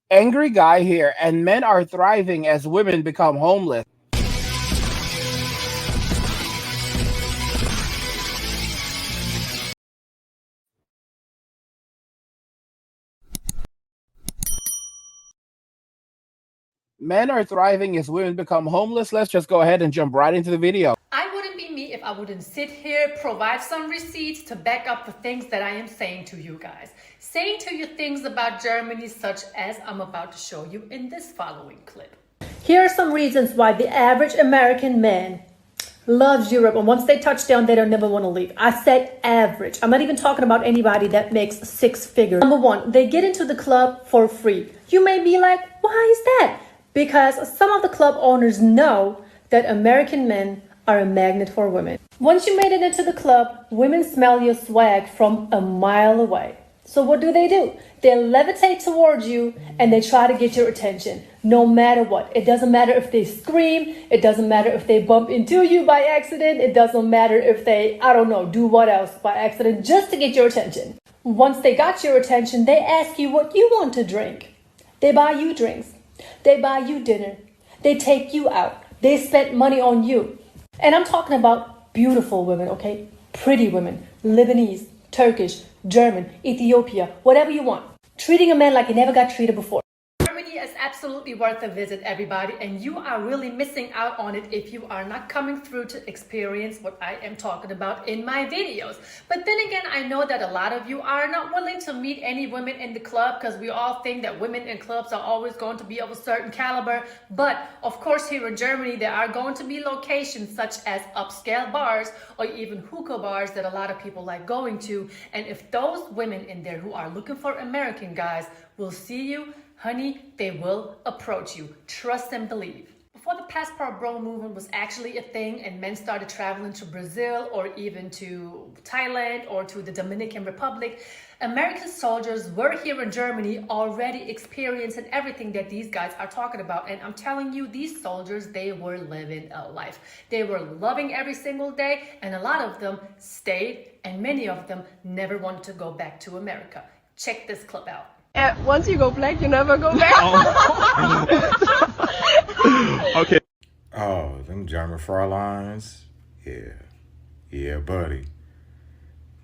Angry guy here, and men are thriving as women become homeless. Men are thriving as women become homeless. Let's just go ahead and jump right into the video. I wouldn't be me if I wouldn't sit here, provide some receipts to back up the things that I am saying to you guys. Saying to you things about Germany such as I'm about to show you in this following clip. Here are some reasons why the average American man loves Europe, and once they touch down, they don't never want to leave. I said average. I'm not even talking about anybody that makes six figures. Number one, they get into the club for free. You may be like, why is that? Because some of the club owners know that American men are a magnet for women. Once you made it into the club, women smell your swag from a mile away. So what do? They levitate towards you and they try to get your attention, no matter what. It doesn't matter if they scream. It doesn't matter if they bump into you by accident. It doesn't matter if they, I don't know, do what else by accident, just to get your attention. Once they got your attention, they ask you what you want to drink. They buy you drinks. They buy you dinner. They take you out. They spend money on you. And I'm talking about beautiful women, okay? Pretty women, Lebanese, Turkish, German, Ethiopia, whatever you want. Treating a man like he never got treated before. Germany is absolutely worth a visit, everybody, and you are really missing out on it if you are not coming through to experience what I am talking about in my videos. But then again, I know that a lot of you are not willing to meet any women in the club because we all think that women in clubs are always going to be of a certain caliber. But of course, here in Germany, there are going to be locations such as upscale bars or even hookah bars that a lot of people like going to. And if those women in there who are looking for American guys will see you, honey, they will approach you. Trust and believe. Before the passport bro movement was actually a thing and men started traveling to Brazil or even to Thailand or to the Dominican Republic, American soldiers were here in Germany already experiencing everything that these guys are talking about. And I'm telling you, these soldiers, they were living a life. They were loving every single day, and a lot of them stayed, and many of them never wanted to go back to America. Check this clip out. Once you go black, you never go back. Okay. Oh, them German Fräuleins. Yeah, buddy.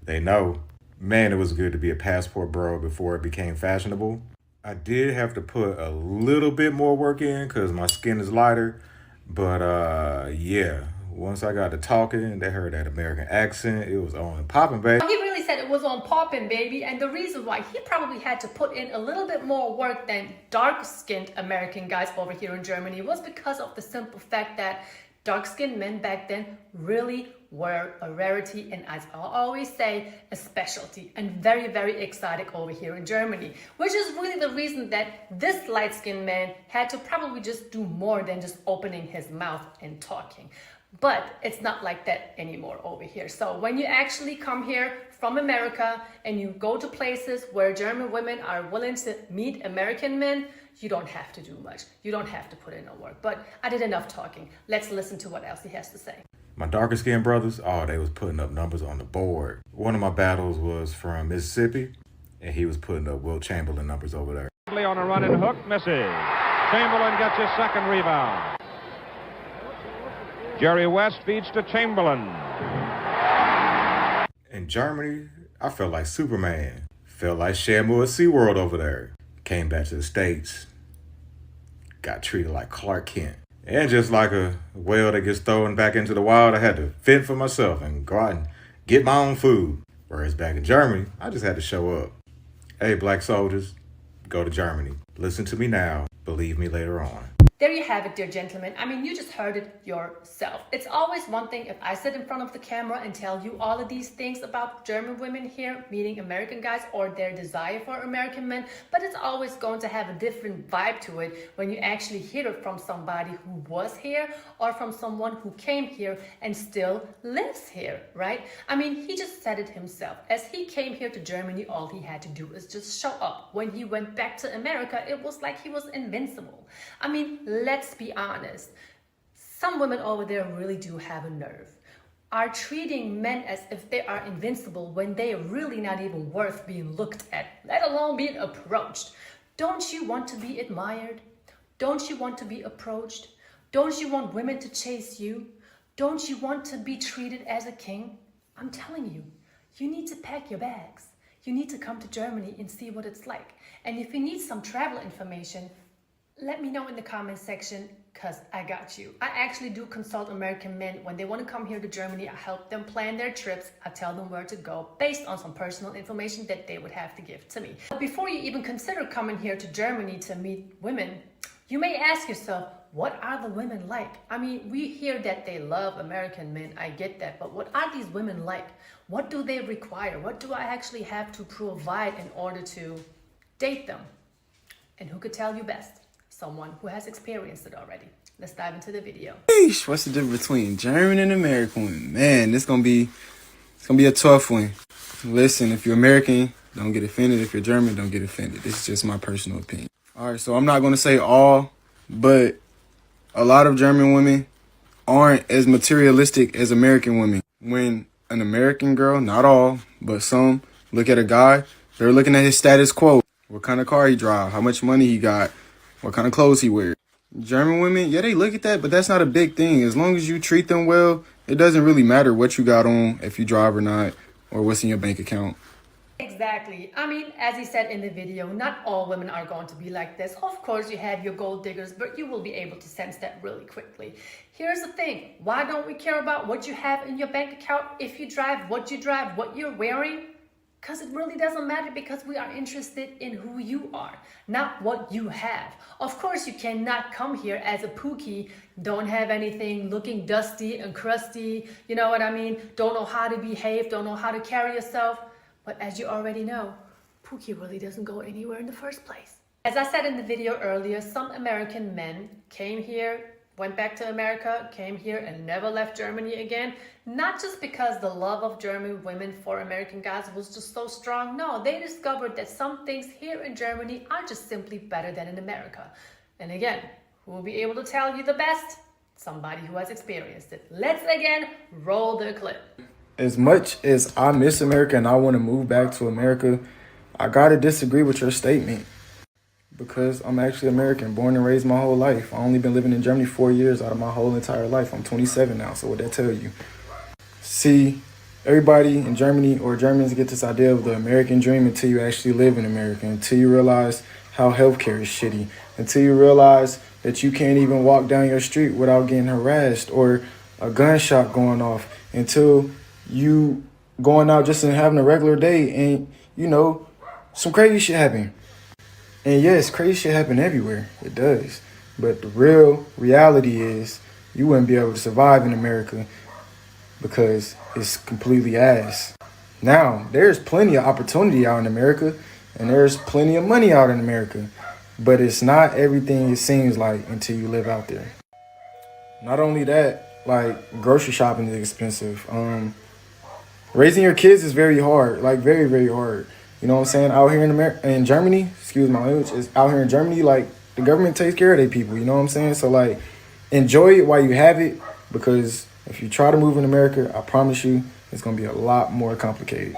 They know. Man, it was good to be a passport bro before it became fashionable. I did have to put a little bit more work in because my skin is lighter. But yeah, once I got to talking, they heard that American accent. It was on and popping, baby. He really said it was on popping, baby. And the reason why he probably had to put in a little bit more work than dark-skinned American guys over here in Germany was because of the simple fact that dark-skinned men back then really were a rarity, and as I always say, a specialty, and very, very exotic over here in Germany, which is really the reason that this light-skinned man had to probably just do more than just opening his mouth and talking. But it's not like that anymore over here. So when you actually come here from America and you go to places where German women are willing to meet American men, you don't have to do much. You don't have to put in no work. But I did enough talking. Let's listen to what else he has to say. My darker skinned brothers, oh, they was putting up numbers on the board. One of my battles was from Mississippi, and he was putting up Wilt Chamberlain numbers over there. On a run and hook, misses. Chamberlain gets his second rebound. Jerry West feeds to Chamberlain. In Germany, I felt like Superman. Felt like Shamu at SeaWorld over there. Came back to the States. Got treated like Clark Kent. And just like a whale that gets thrown back into the wild, I had to fend for myself and go out and get my own food. Whereas back in Germany, I just had to show up. Hey, black soldiers, go to Germany. Listen to me now. Believe me later on. There you have it, dear gentlemen. I mean, you just heard it yourself. It's always one thing if I sit in front of the camera and tell you all of these things about German women here meeting American guys or their desire for American men, but it's always going to have a different vibe to it when you actually hear it from somebody who was here or from someone who came here and still lives here, right? I mean, he just said it himself. As he came here to Germany, all he had to do is just show up. When he went back to America, it was like he was invincible. I mean, let's be honest. Some women over there really do have a nerve. Are treating men as if they are invincible when they are really not even worth being looked at, let alone being approached. Don't you want to be admired? Don't you want to be approached? Don't you want women to chase you? Don't you want to be treated as a king? I'm telling you, you need to pack your bags. You need to come to Germany and see what it's like. And if you need some travel information, let me know in the comment section, because I got you. I actually do consult American men when they want to come here to Germany. I help them plan their trips. I tell them where to go based on some personal information that they would have to give to me. But before you even consider coming here to Germany to meet women, you may ask yourself, what are the women like? I mean, we hear that they love American men. I get that. But what are these women like? What do they require? What do I actually have to provide in order to date them? And who could tell you best? Someone who has experienced it already. Let's dive into the video. Eesh, what's the difference between German and American women? Man, it's gonna be a tough one. Listen, if you're American, don't get offended. If you're German, don't get offended. This is just my personal opinion. All right, so I'm not gonna say all, but a lot of German women aren't as materialistic as American women. When an American girl, not all, but some, look at a guy, they're looking at his status quo. What kind of car he drive, how much money he got, what kind of clothes he wears. German women, yeah, they look at that, but that's not a big thing. As long as you treat them well, it doesn't really matter what you got on, if you drive or not, or what's in your bank account. Exactly. I mean, as he said in the video, not all women are going to be like this. Of course, you have your gold diggers, but you will be able to sense that really quickly. Here's the thing. Why don't we care about what you have in your bank account, if you drive, what you're wearing? Because it really doesn't matter, because we are interested in who you are, not what you have. Of course, you cannot come here as a pookie, don't have anything, looking dusty and crusty, you know what I mean? Don't know how to behave, don't know how to carry yourself. But as you already know, pookie really doesn't go anywhere in the first place. As I said in the video earlier, some American men came here, went back to America, came here and never left Germany again. Not just because the love of German women for American guys was just so strong. No, they discovered that some things here in Germany are just simply better than in America. And again, who will be able to tell you the best? Somebody who has experienced it. Let's again roll the clip. As much as I miss America and I want to move back to America, I gotta disagree with your statement. Because I'm actually American, born and raised my whole life. I've only been living in Germany 4 years out of my whole entire life. I'm 27 now, so what that tell you? See, everybody in Germany or Germans get this idea of the American dream until you actually live in America, until you realize how healthcare is shitty, until you realize that you can't even walk down your street without getting harassed or a gunshot going off, until you going out just and having a regular day and, you know, some crazy shit happen. And yes, crazy shit happen everywhere. It does. But the real reality is you wouldn't be able to survive in America because it's completely ass. Now, there's plenty of opportunity out in America and there's plenty of money out in America. But it's not everything it seems like until you live out there. Not only that, like, grocery shopping is expensive. Raising your kids is very hard, like very, very hard. You know what I'm saying? Out here in Germany, excuse my language, is out here in Germany, like, the government takes care of their people, you know what I'm saying? So, like, enjoy it while you have it, because if you try to move in America, I promise you, it's going to be a lot more complicated.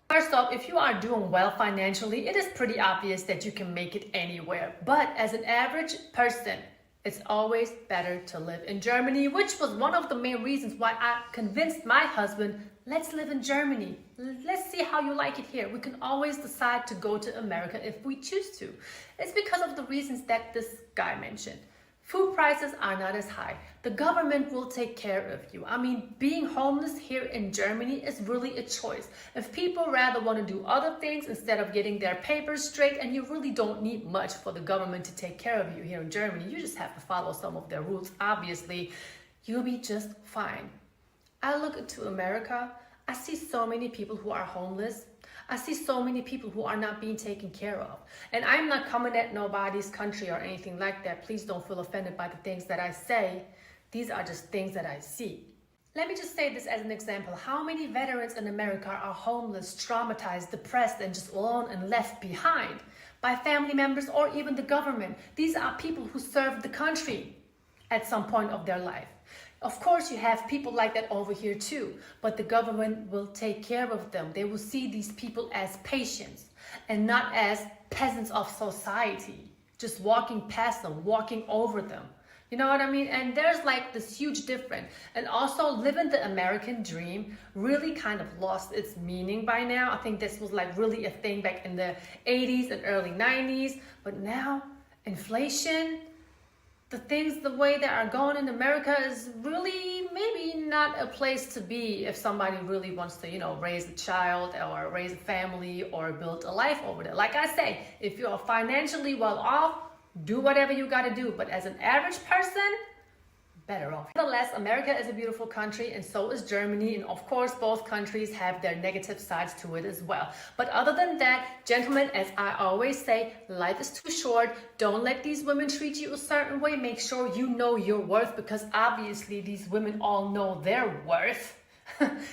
First off, if you are doing well financially, it is pretty obvious that you can make it anywhere. But as an average person, it's always better to live in Germany, which was one of the main reasons why I convinced my husband, let's live in Germany. Let's see how you like it here. We can always decide to go to America if we choose to. It's because of the reasons that this guy mentioned. Food prices are not as high. The government will take care of you. I mean, being homeless here in Germany is really a choice. If people rather want to do other things instead of getting their papers straight, and you really don't need much for the government to take care of you here in Germany, you just have to follow some of their rules. Obviously, you'll be just fine. I look into America, I see so many people who are homeless. I see so many people who are not being taken care of. And I'm not coming at nobody's country or anything like that. Please don't feel offended by the things that I say. These are just things that I see. Let me just say this as an example. How many veterans in America are homeless, traumatized, depressed, and just alone and left behind by family members or even the government? These are people who served the country at some point of their life. Of course, you have people like that over here too, but the government will take care of them. They will see these people as patients and not as peasants of society, just walking past them, walking over them. You know what I mean? And there's like this huge difference. And also, living the American dream really kind of lost its meaning by now. I think this was like really a thing back in the 80s and early 90s. But now, inflation, the way that are going in America is really maybe not a place to be if somebody really wants to, raise a child or raise a family or build a life over there. Like I say, if you're financially well off, do whatever you got to do. But as an average person, better off. Nevertheless, America is a beautiful country, and so is Germany. And of course, both countries have their negative sides to it as well. But other than that, gentlemen, as I always say, life is too short. Don't let these women treat you a certain way. Make sure you know your worth, because obviously these women all know their worth.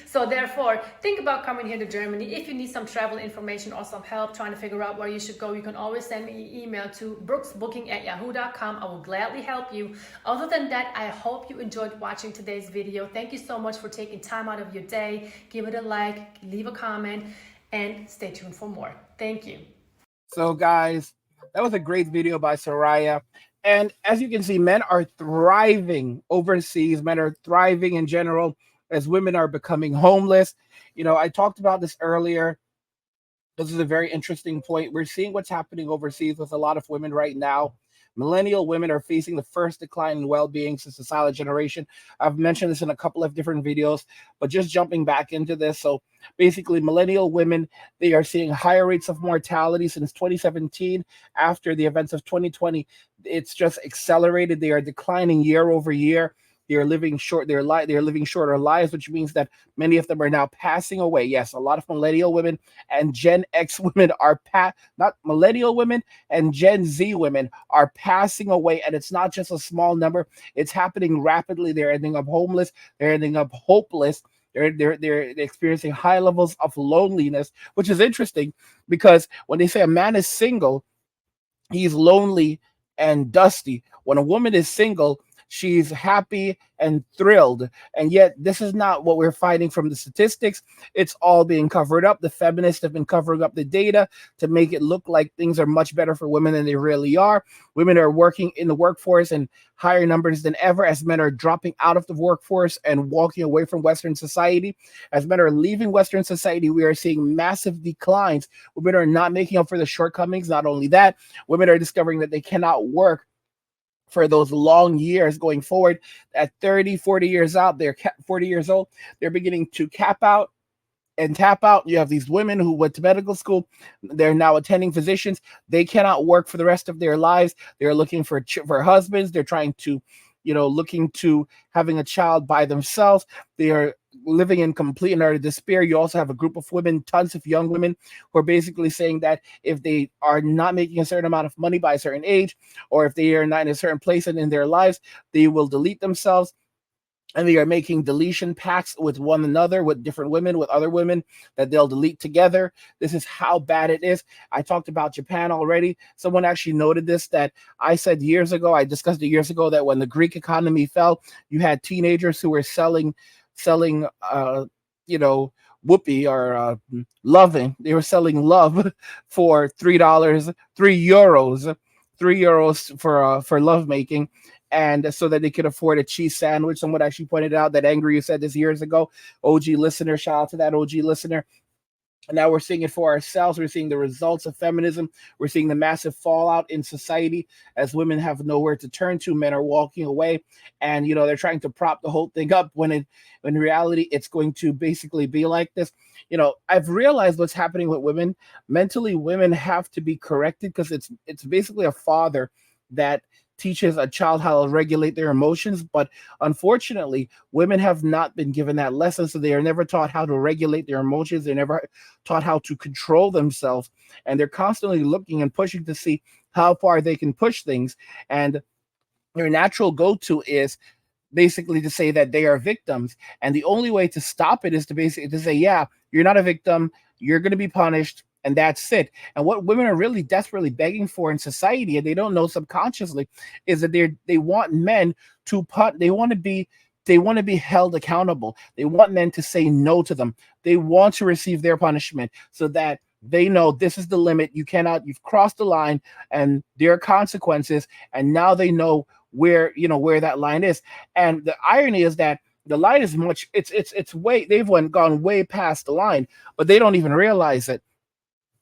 So therefore, think about coming here to Germany. If you need some travel information or some help trying to figure out where you should go, you can always send me an email to brooksbooking@yahoo.com. I will gladly help you. Other than that, I hope you enjoyed watching today's video. Thank you so much for taking time out of your day. Give it a like, leave a comment, and stay tuned for more. Thank you. So guys, that was a great video by Soraya. And as you can see, men are thriving overseas. Men are thriving in general, as women are becoming homeless. I talked about this earlier. This is a very interesting point. We're seeing what's happening overseas with a lot of women right now. Millennial women are facing the first decline in well-being since the silent generation. I've mentioned this in a couple of different videos, but just jumping back into this. So basically, millennial women, they are seeing higher rates of mortality since 2017. After the events of 2020, it's just accelerated. They are declining year over year. They are living living shorter lives, which means that many of them are now passing away. Yes, a lot of millennial women and Gen X women are not millennial women and Gen Z women are passing away, and it's not just a small number. It's happening rapidly. They're ending up homeless. They're ending up hopeless. They're experiencing high levels of loneliness, which is interesting because when they say a man is single, he's lonely and dusty. When a woman is single, she's happy and thrilled. And yet this is not what we're finding from the statistics. It's all being covered up. The feminists have been covering up the data to make it look like things are much better for women than they really are. Women are working in the workforce in higher numbers than ever, as men are dropping out of the workforce and walking away from Western society. As men are leaving Western society, we are seeing massive declines. Women are not making up for the shortcomings. Not only that, women are discovering that they cannot work for those long years going forward. At 30, 40 years out, they're 40 years old, they're beginning to cap out and tap out. You have these women who went to medical school. They're now attending physicians. They cannot work for the rest of their lives. They're looking for husbands. They're trying to, looking to having a child by themselves. They are living in complete and utter despair. You also have a group of women, tons of young women, who are basically saying that if they are not making a certain amount of money by a certain age, or if they are not in a certain place in their lives, they will delete themselves. And they are making deletion pacts with one another, with different women, with other women that they'll delete together. This is how bad it is. I talked about Japan already. Someone actually noted this, that I discussed it years ago, that when the Greek economy fell, you had teenagers who were selling whoopee or loving. They were selling love for €3, €3 for lovemaking, and so that they could afford a cheese sandwich. Someone actually pointed out that Angry You said this years ago. OG listener, shout out to that OG listener. And now we're seeing it for ourselves. We're seeing the results of feminism. We're seeing the massive fallout in society as women have nowhere to turn to. Men are walking away, and they're trying to prop the whole thing up when in reality it's going to basically be like this. I've realized what's happening with women. Mentally, women have to be corrected, because it's basically a father that teaches a child how to regulate their emotions. But unfortunately, women have not been given that lesson. So they are never taught how to regulate their emotions. They're never taught how to control themselves. And they're constantly looking and pushing to see how far they can push things. And their natural go-to is basically to say that they are victims. And the only way to stop it is to say, yeah, you're not a victim. You're going to be punished. And that's it. And what women are really desperately begging for in society, and they don't know subconsciously, is that they want men to they want to be They want to be held accountable. They want men to say no to them. They want to receive their punishment so that they know this is the limit. You've crossed the line and there are consequences. And now they know where that line is. And the irony is that the line is they've gone way past the line, but they don't even realize it.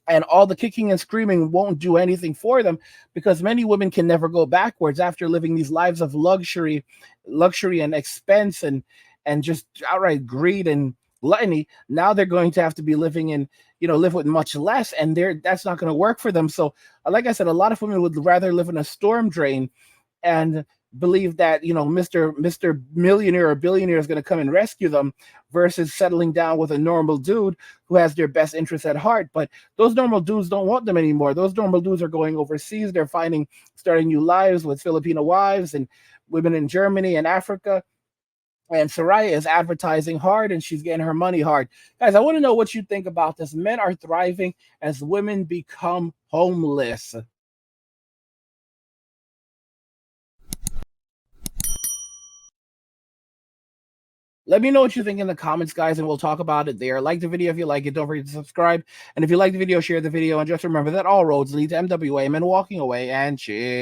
And all the kicking and screaming won't do anything for them, because many women can never go backwards after living these lives of luxury and expense and just outright greed and gluttony. Now they're going to have to be living in, live with much less, and that's not going to work for them. So, like I said, a lot of women would rather live in a storm drain and believe that Mr. Millionaire or billionaire is going to come and rescue them, versus settling down with a normal dude who has their best interests at heart. But those normal dudes don't want them anymore. Those normal dudes are going overseas. They're starting new lives with Filipino wives and women in Germany and Africa. And Soraya is advertising hard and she's getting her money hard. Guys, I want to know what you think about this. Men are thriving as women become homeless. Let me know what you think in the comments, guys, and we'll talk about it there. Like the video if you like it. Don't forget to subscribe. And if you like the video, share the video. And just remember that all roads lead to MWA, men walking away, and cheers.